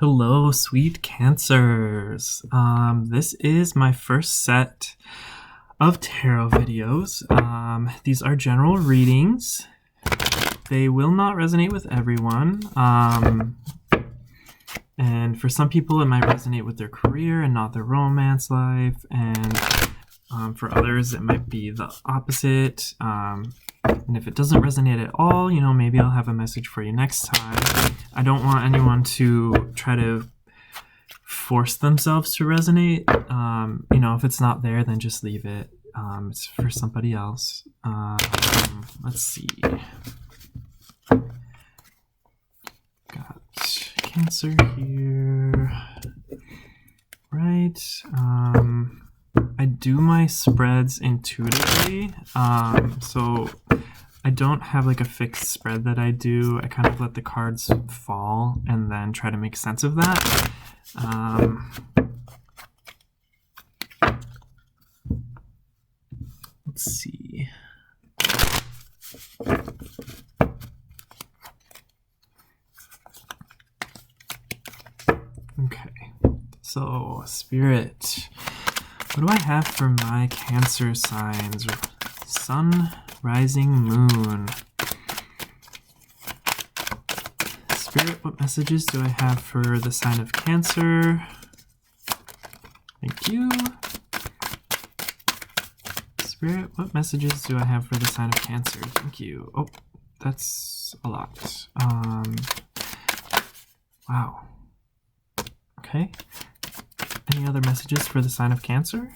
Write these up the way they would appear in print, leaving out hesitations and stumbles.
Hello, sweet Cancers. This is my first set of tarot videos. These are general readings. They will not resonate with everyone. And for some people, it might resonate with their career and not their romance life. And for others, it might be the opposite. And if it doesn't resonate at all, maybe I'll have a message for you next time. I don't want anyone to try to force themselves to resonate. If it's not there, then just leave it. It's for somebody else. Let's see. Got Cancer here. Right. I do my spreads intuitively. So I don't have like a fixed spread that I do. I kind of let the cards fall and then try to make sense of that. Let's see. Okay, so Spirit, what do I have for my Cancer signs? Sun, rising, moon. Spirit, what messages do I have for the sign of Cancer? Thank you. Spirit, what messages do I have for the sign of Cancer? Thank you. Oh, that's a lot. Wow. Okay. Any other messages for the sign of Cancer?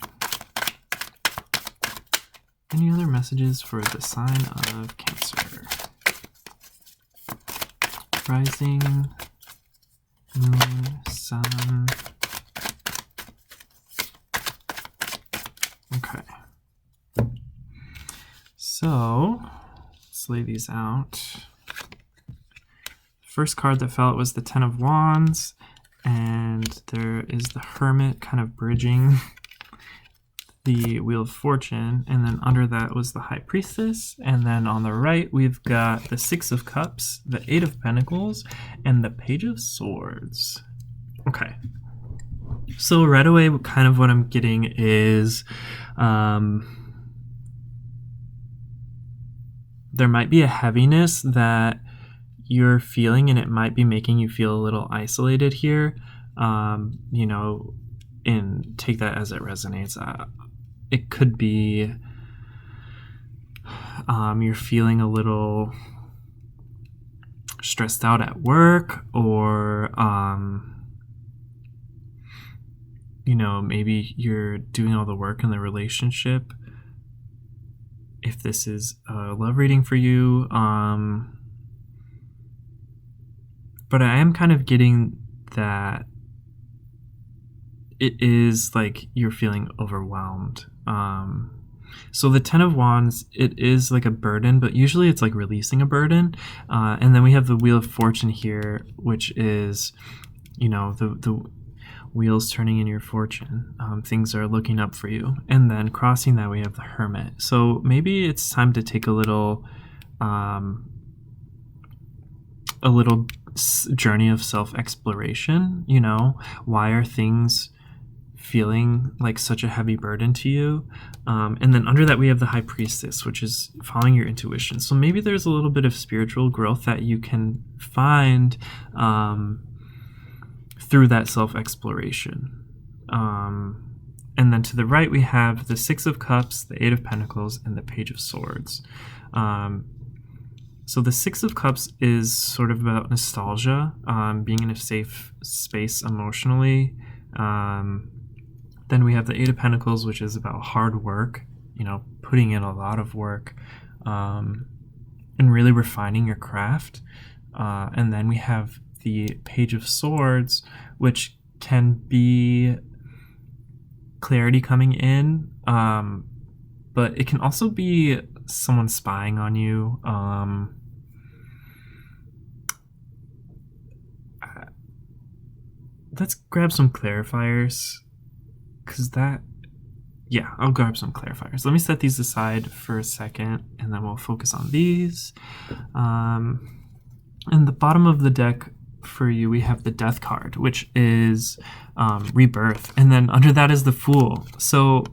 Any other messages for the sign of Cancer? Rising, moon, sun. Okay. So, let's lay these out. First card that fell out was the Ten of Wands, and there is the Hermit kind of bridging the Wheel of Fortune, and then under that was the High Priestess, and then on the right we've got the Six of Cups, the Eight of Pentacles, and the Page of Swords. Okay. So right away, kind of what I'm getting is there might be a heaviness that you're feeling, and it might be making you feel a little isolated here. And take that as it resonates. It could be you're feeling a little stressed out at work, or maybe you're doing all the work in the relationship. If this is a love reading for you, but I am kind of getting that it is like you're feeling overwhelmed. So the Ten of Wands, it is like a burden, but usually it's like releasing a burden. And then we have the Wheel of Fortune here, which is, the wheels turning in your fortune. Things are looking up for you. And then crossing that, we have the Hermit. So maybe it's time to take a little journey of self-exploration. Why are things feeling like such a heavy burden to you? And then under that we have the High Priestess, which is following your intuition. So maybe there's a little bit of spiritual growth that you can find through that self-exploration. And then to the right we have the Six of Cups, the Eight of Pentacles, and the Page of Swords. So the Six of Cups is sort of about nostalgia, being in a safe space emotionally. Then we have the Eight of Pentacles, which is about hard work, putting in a lot of work, and really refining your craft. And then we have the Page of Swords, which can be clarity coming in, but it can also be someone spying on you. Let's grab some clarifiers, because I'll grab some clarifiers. Let me set these aside for a second, and then we'll focus on these. And the bottom of the deck for you, we have the Death card, which is rebirth. And then under that is the Fool. So,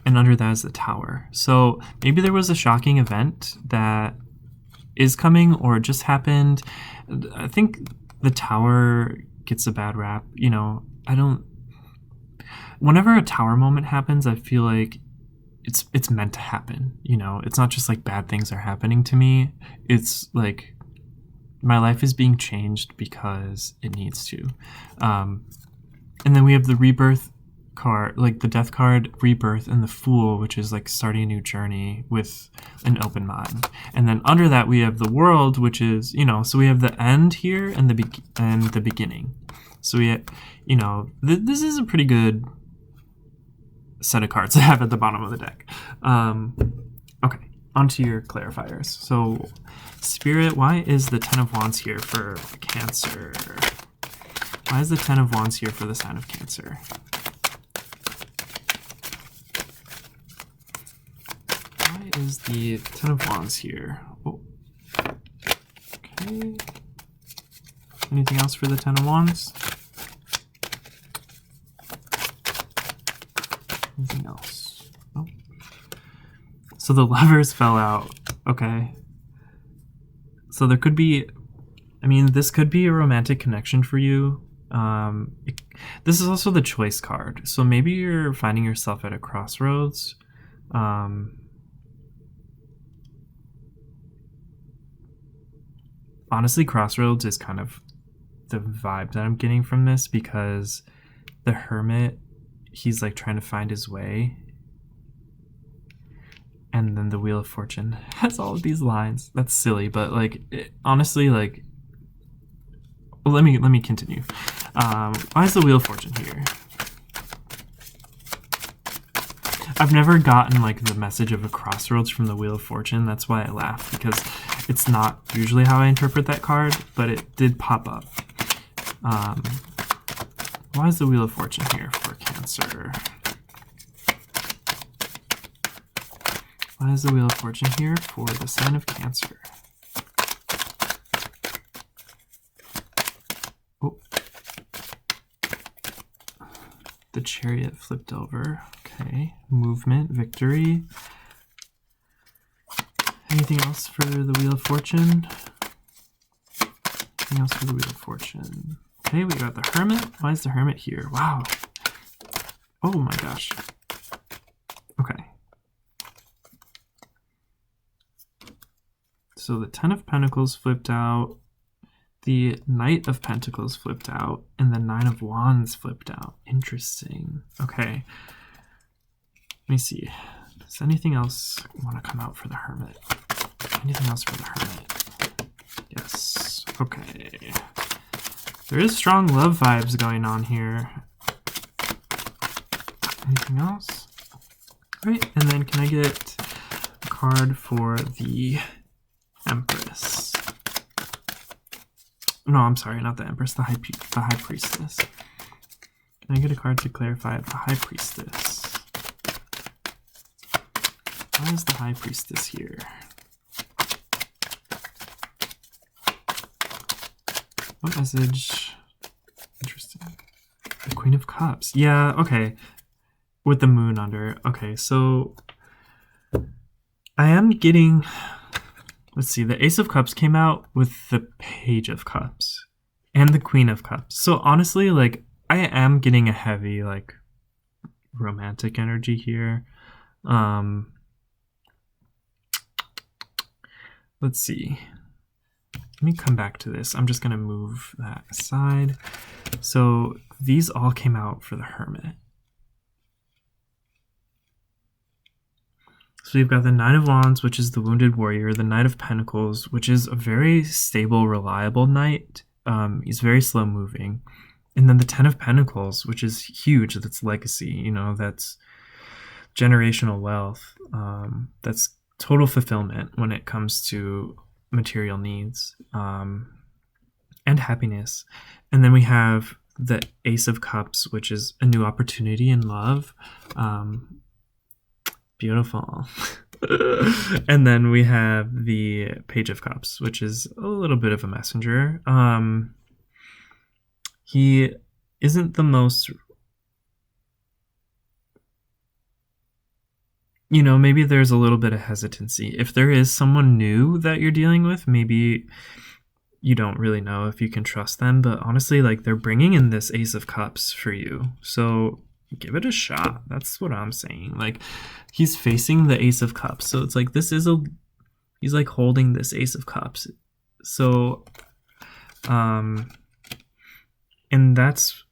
and under that is the Tower. So maybe there was a shocking event that is coming or just happened. I think the Tower gets a bad rap. You know, whenever a Tower moment happens, I feel like it's meant to happen. You know, it's not just like bad things are happening to me. It's like my life is being changed because it needs to. And then we have the Rebirth card, like the Death card, Rebirth, and the Fool, which is like starting a new journey with an open mind. And then under that we have the World, which is, you know, so we have the end here and the beginning. So we, you know, this is a pretty good set of cards to have at the bottom of the deck. Okay, onto your clarifiers. So Spirit, why is the Ten of Wands here for Cancer? Why is the Ten of Wands here for the sign of Cancer? Why is the Ten of Wands here? Oh. Okay. Anything else for the Ten of Wands? Anything else? Oh. So the Lovers fell out. Okay. So there could be, I mean, this could be a romantic connection for you. This is also the Choice card. So maybe you're finding yourself at a crossroads. Honestly, crossroads is kind of the vibe that I'm getting from this, because the Hermit, he's like trying to find his way. And then the Wheel of Fortune has all of these lines. That's silly, but like honestly, like, well, let me continue. Why is the Wheel of Fortune here? I've never gotten like the message of a crossroads from the Wheel of Fortune. That's why I laugh, because it's not usually how I interpret that card, but it did pop up. Why is the Wheel of Fortune here for Cancer? Why is the Wheel of Fortune here for the sign of Cancer? Oh. The Chariot flipped over. Okay. Movement, victory. Anything else for the Wheel of Fortune? Anything else for the Wheel of Fortune? Okay, we got the Hermit. Why is the Hermit here? Wow. Oh my gosh. Okay. So the Ten of Pentacles flipped out, the Knight of Pentacles flipped out, and the Nine of Wands flipped out. Interesting. Okay. Let me see. Does anything else want to come out for the Hermit? Anything else for the Hermit? Yes. Okay. There is strong love vibes going on here. Anything else? All right, and then can I get a card for the Empress? No, I'm sorry, not the Empress, the High Priestess. Can I get a card to clarify the High Priestess? Why is the High Priestess here? What message? Interesting. The Queen of Cups. Yeah, okay. With the moon under. Okay, so I am getting, let's see, the Ace of Cups came out with the Page of Cups and the Queen of Cups. So honestly, like, I am getting a heavy, like, romantic energy here. Let's see. Let me come back to this. I'm just going to move that aside. So these all came out for the Hermit. So we've got the Nine of Wands, which is the Wounded Warrior, the Knight of Pentacles, which is a very stable, reliable knight. He's very slow moving. And then the Ten of Pentacles, which is huge. That's legacy, you know, that's generational wealth. That's total fulfillment when it comes to material needs, and happiness. And then we have the Ace of Cups, which is a new opportunity in love. Beautiful. And then we have the Page of Cups, which is a little bit of a messenger. he isn't the most, maybe there's a little bit of hesitancy. If there is someone new that you're dealing with, maybe you don't really know if you can trust them, but honestly, like, they're bringing in this Ace of Cups for you. So give it a shot. That's what I'm saying. Like, he's facing the Ace of Cups. So it's like, he's like holding this Ace of Cups. So, and that's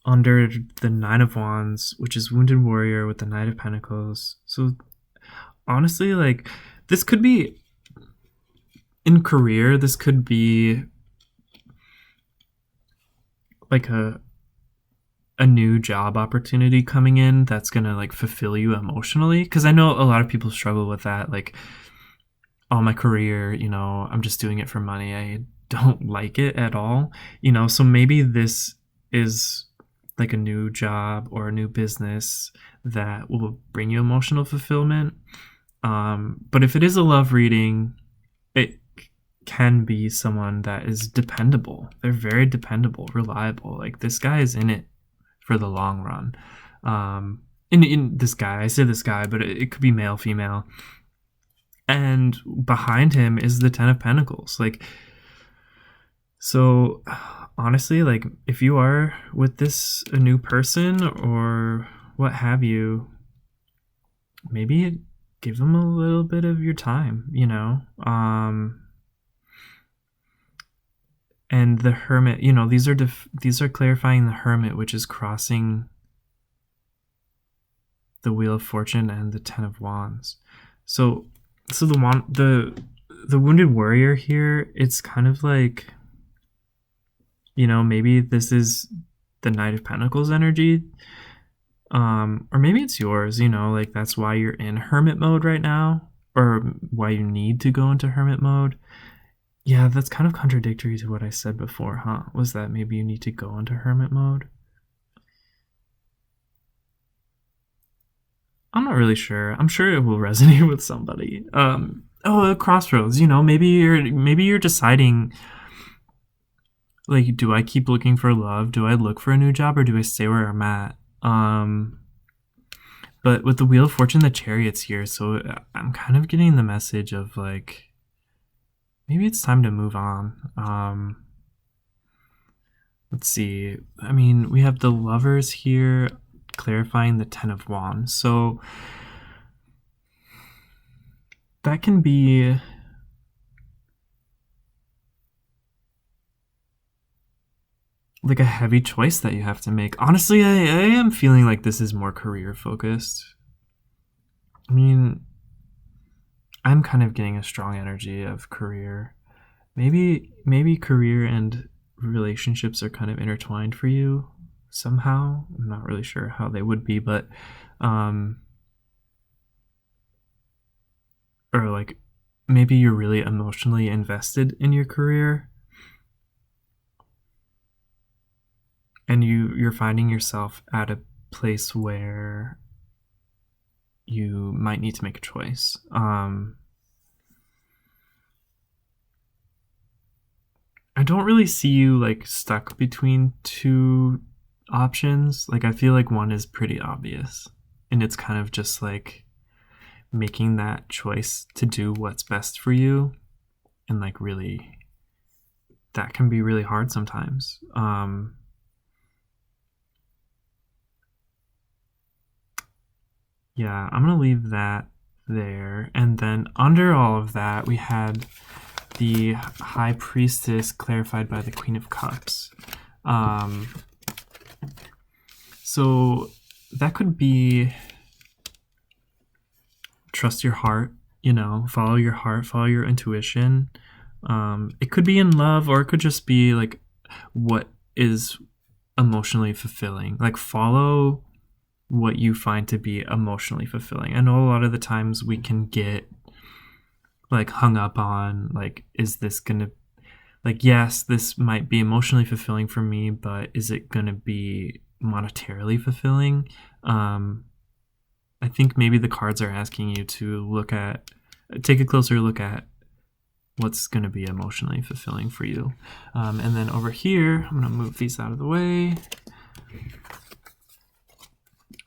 under the Nine of Wands, which is Wounded Warrior with the Knight of Pentacles. So honestly, like, this could be in career, this could be like a new job opportunity coming in that's gonna like fulfill you emotionally, because I know a lot of people struggle with that, like, oh, my career, I'm just doing it for money, I don't like it at all, so maybe this is like a new job or a new business that will bring you emotional fulfillment. But if it is a love reading, it can be someone that is dependable. They're very dependable, reliable. Like, this guy is in it for the long run. In this guy, I say this guy, but it could be male, female. And behind him is the Ten of Pentacles. Like, so honestly, like, if you are with a new person or what have you, maybe give them a little bit of your time, and the Hermit, these are clarifying the Hermit, which is crossing the Wheel of Fortune and the Ten of Wands. So the Wounded Warrior here, it's kind of like, maybe this is the Knight of Pentacles energy, or maybe it's yours, like, that's why you're in Hermit mode right now, or why you need to go into Hermit mode. Yeah, that's kind of contradictory to what I said before, huh? Was that maybe you need to go into Hermit mode? I'm not really sure. I'm sure it will resonate with somebody. A crossroads, maybe you're deciding, like, do I keep looking for love? Do I look for a new job, or do I stay where I'm at? But with the Wheel of Fortune, the Chariot's here, so I'm kind of getting the message of, like, maybe it's time to move on. Let's see. I mean, we have the Lovers here clarifying the Ten of Wands. So that can be like a heavy choice that you have to make. Honestly, I am feeling like this is more career focused. I mean, I'm kind of getting a strong energy of career. Maybe career and relationships are kind of intertwined for you somehow. I'm not really sure how they would be, but or like, maybe you're really emotionally invested in your career, and you're finding yourself at a place where you might need to make a choice. I don't really see you like stuck between two options. Like, I feel like one is pretty obvious, and it's kind of just like making that choice to do what's best for you, and like, really, that can be really hard sometimes. Yeah, I'm gonna leave that there. And then under all of that, we had the High Priestess clarified by the Queen of Cups. So that could be trust your heart, follow your heart, follow your intuition. It could be in love, or it could just be like what is emotionally fulfilling. Like, follow what you find to be emotionally fulfilling. I know a lot of the times we can get like hung up on, like, is this gonna, like, yes, this might be emotionally fulfilling for me, but is it gonna be monetarily fulfilling? I think maybe the cards are asking you to take a closer look at what's going to be emotionally fulfilling for you. And then over here, I'm going to move these out of the way.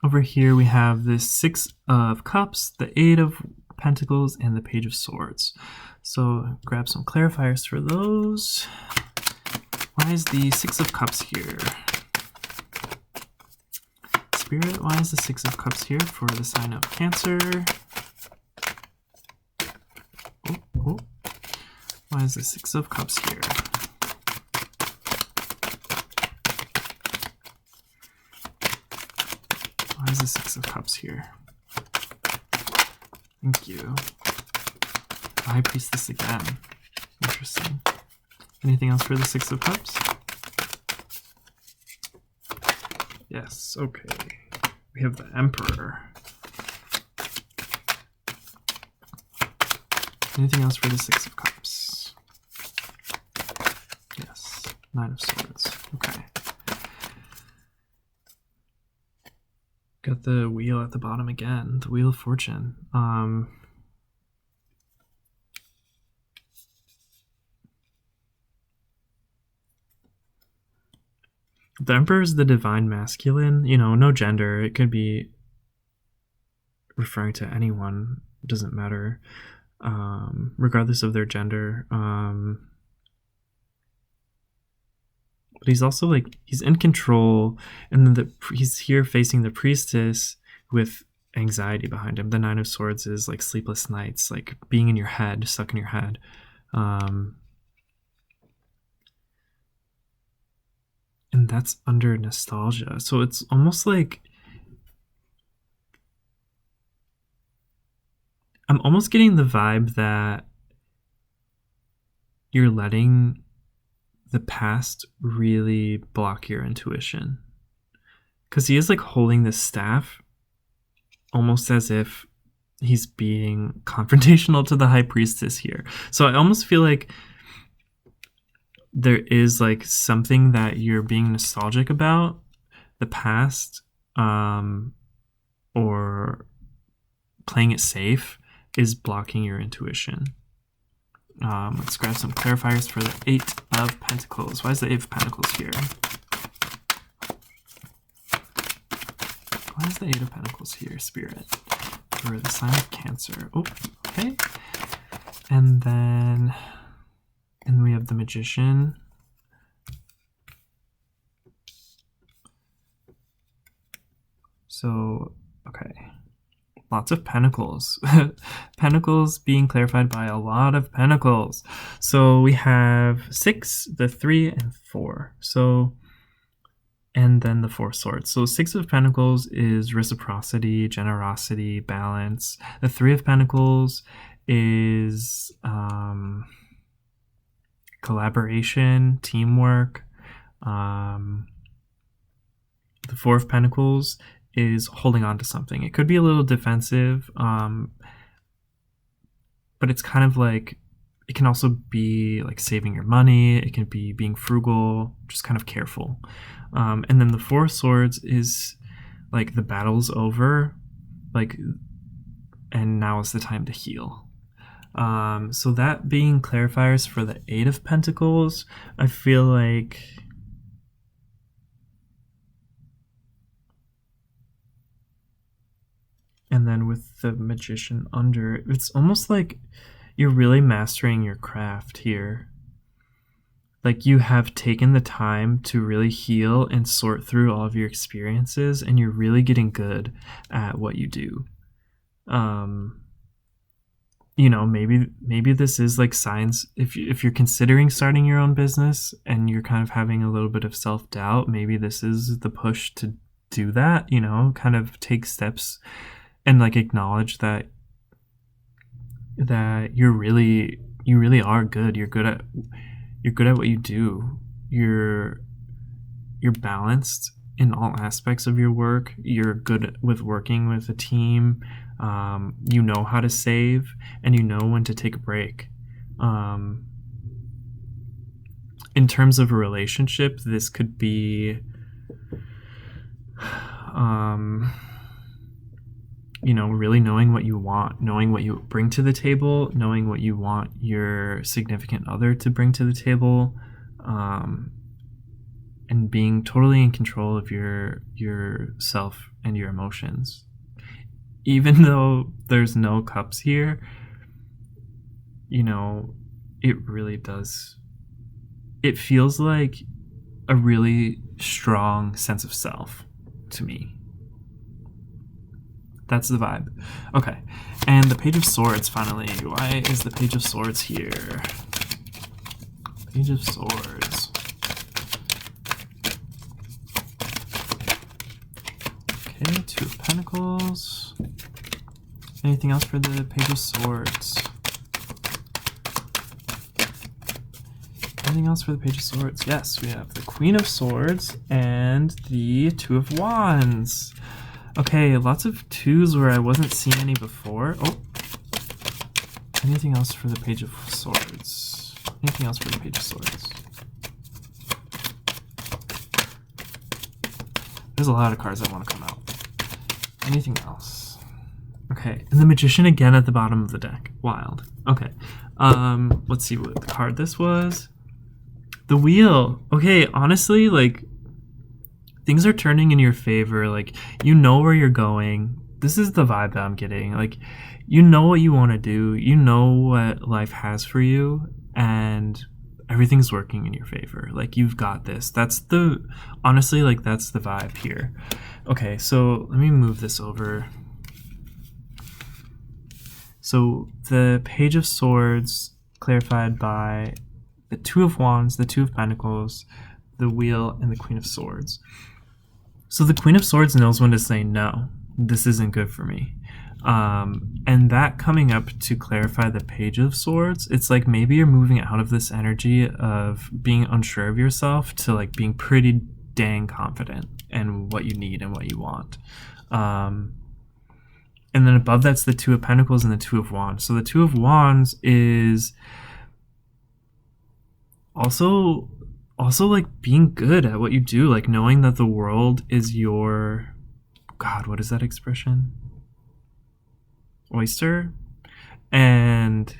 Over here we have this 6 of Cups, the 8 of Pentacles, and the Page of Swords. So grab some clarifiers for those. Why is the 6 of Cups here? Spirit, why is the 6 of Cups here for the sign of Cancer? Oh. Why is the 6 of Cups here? Why is the 6 of Cups here? Thank you. High Priestess again. Interesting. Anything else for the 6 of Cups? Yes, okay. We have the Emperor. Anything else for the 6 of Cups? Yes. 9 of Swords. Okay. Got the wheel at the bottom again. The Wheel of Fortune. The Emperor is the divine masculine. You know, no gender. It could be referring to anyone. It doesn't matter. Regardless of their gender. But he's also like, he's in control, and then he's here facing the Priestess with anxiety behind him. The 9 of Swords is like sleepless nights, like being in your head, stuck in your head. And that's under nostalgia. So it's almost like, I'm almost getting the vibe that you're letting the past really block your intuition. Because he is like holding this staff almost as if he's being confrontational to the High Priestess here. So I almost feel like there is like something that you're being nostalgic about, the past, or playing it safe is blocking your intuition. Let's grab some clarifiers for the 8 of Pentacles. Why is the 8 of Pentacles here? Why is the 8 of Pentacles here, Spirit? For the sign of Cancer. Oh, okay. And then we have the Magician. So, okay. Lots of Pentacles. Pentacles being clarified by a lot of Pentacles. So we have 6, the 3, and 4. So, and then the 4 Swords. So 6 of Pentacles is reciprocity, generosity, balance. The 3 of Pentacles is collaboration, teamwork. The 4 of Pentacles is holding on to something. It could be a little defensive, but it's kind of like, it can also be like saving your money. It can be being frugal, just kind of careful. And then the 4 Swords is like the battle's over, like, and now is the time to heal. So that being clarifiers for the 8 of Pentacles, I feel like and then with the Magician under, it's almost like you're really mastering your craft here. Like you have taken the time to really heal and sort through all of your experiences, and you're really getting good at what you do. You know, maybe this is like signs, if you're considering starting your own business and you're kind of having a little bit of self-doubt, maybe this is the push to do that, you know, kind of take steps and like acknowledge that you really are good. You're good at what you do. You're balanced in all aspects of your work. You're good with working with a team. You know how to save, and you know when to take a break. In terms of a relationship, this could be really knowing what you want, knowing what you bring to the table, knowing what you want your significant other to bring to the table, and being totally in control of yourself and your emotions. Even though there's no cups here, it really does. It feels like a really strong sense of self to me. That's the vibe. Okay, and the Page of Swords, finally. Why is the Page of Swords here? Page of Swords. Okay, Two of Pentacles. Anything else for the Page of Swords? Anything else for the Page of Swords? Yes, we have the Queen of Swords and the Two of Wands. Okay, lots of twos where I wasn't seeing any before. Oh, anything else for the Page of Swords? Anything else for the Page of Swords? There's a lot of cards that want to come out. Anything else? Okay, and the Magician again at the bottom of the deck. Wild. Okay, let's see what the card this was. The Wheel. Okay, honestly, like, things are turning in your favor. Like, you know where you're going. This is the vibe that I'm getting. Like, you know what you want to do. You know what life has for you, and everything's working in your favor. Like, you've got this. Honestly, like, that's the vibe here. Okay, so let me move this over. So the Page of Swords clarified by the Two of Wands, the Two of Pentacles, the Wheel, and the Queen of Swords. So the Queen of Swords knows when to say no. This isn't good for me. And that coming up to clarify the Page of Swords, it's like maybe you're moving out of this energy of being unsure of yourself to like being pretty dang confident in what you need and what you want. And then above that's the Two of Pentacles and the Two of Wands. So the Two of Wands is also like being good at what you do, like knowing that the world is your, God, what is that expression? Oyster? And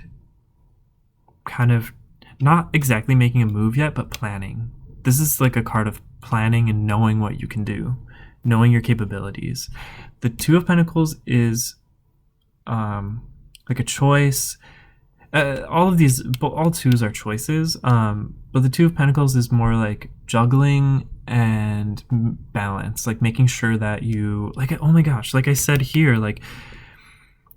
kind of not exactly making a move yet, but planning. This is like a card of planning and knowing what you can do, knowing your capabilities. The Two of Pentacles is like a choice. All twos are choices, but the Two of Pentacles is more like juggling and balance, like making sure that you, like, oh my gosh, like I said here, like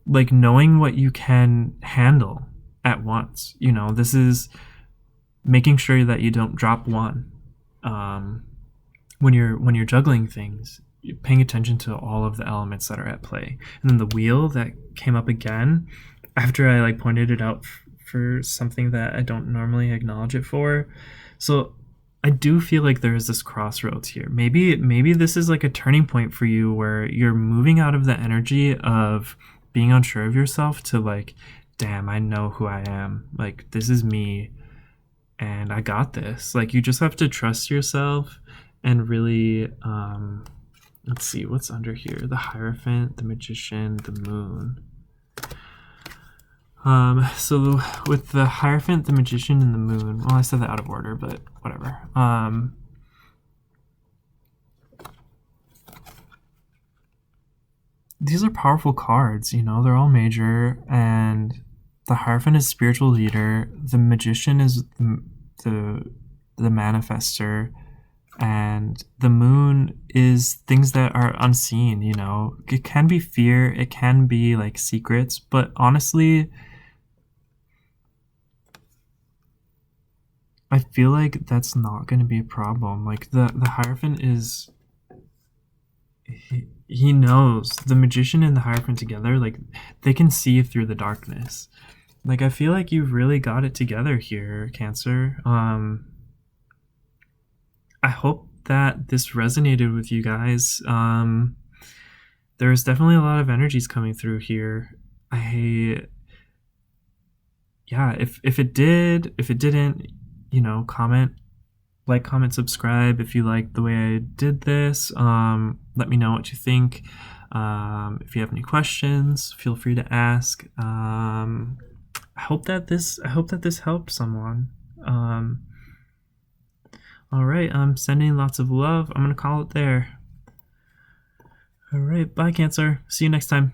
knowing what you can handle at once. This is making sure that you don't drop one when you're juggling things. You're paying attention to all of the elements that are at play. And then the Wheel that came up again after I like pointed it out for something that I don't normally acknowledge it for. So I do feel like there is this crossroads here. Maybe this is like a turning point for you where you're moving out of the energy of being unsure of yourself to like, damn, I know who I am. Like, this is me and I got this. Like, you just have to trust yourself and really, let's see, what's under here? The Hierophant, the Magician, the Moon. So with the Hierophant, the Magician, and the Moon, well, I said that out of order, but whatever. These are powerful cards, they're all major, and the Hierophant is spiritual leader, the Magician is the manifester, and the Moon is things that are unseen. It can be fear, it can be like secrets, but honestly, I feel like that's not going to be a problem. Like the Hierophant is, he knows, the Magician and the Hierophant together, like they can see through the darkness. Like, I feel like you've really got it together here, Cancer. I hope that this resonated with you guys. There's definitely a lot of energies coming through here. If it didn't, comment, subscribe if you like the way I did this. Let me know what you think. If you have any questions, feel free to ask. I hope that this helped someone. All right, I'm sending lots of love. I'm gonna call it there. All right, bye, Cancer. See you next time.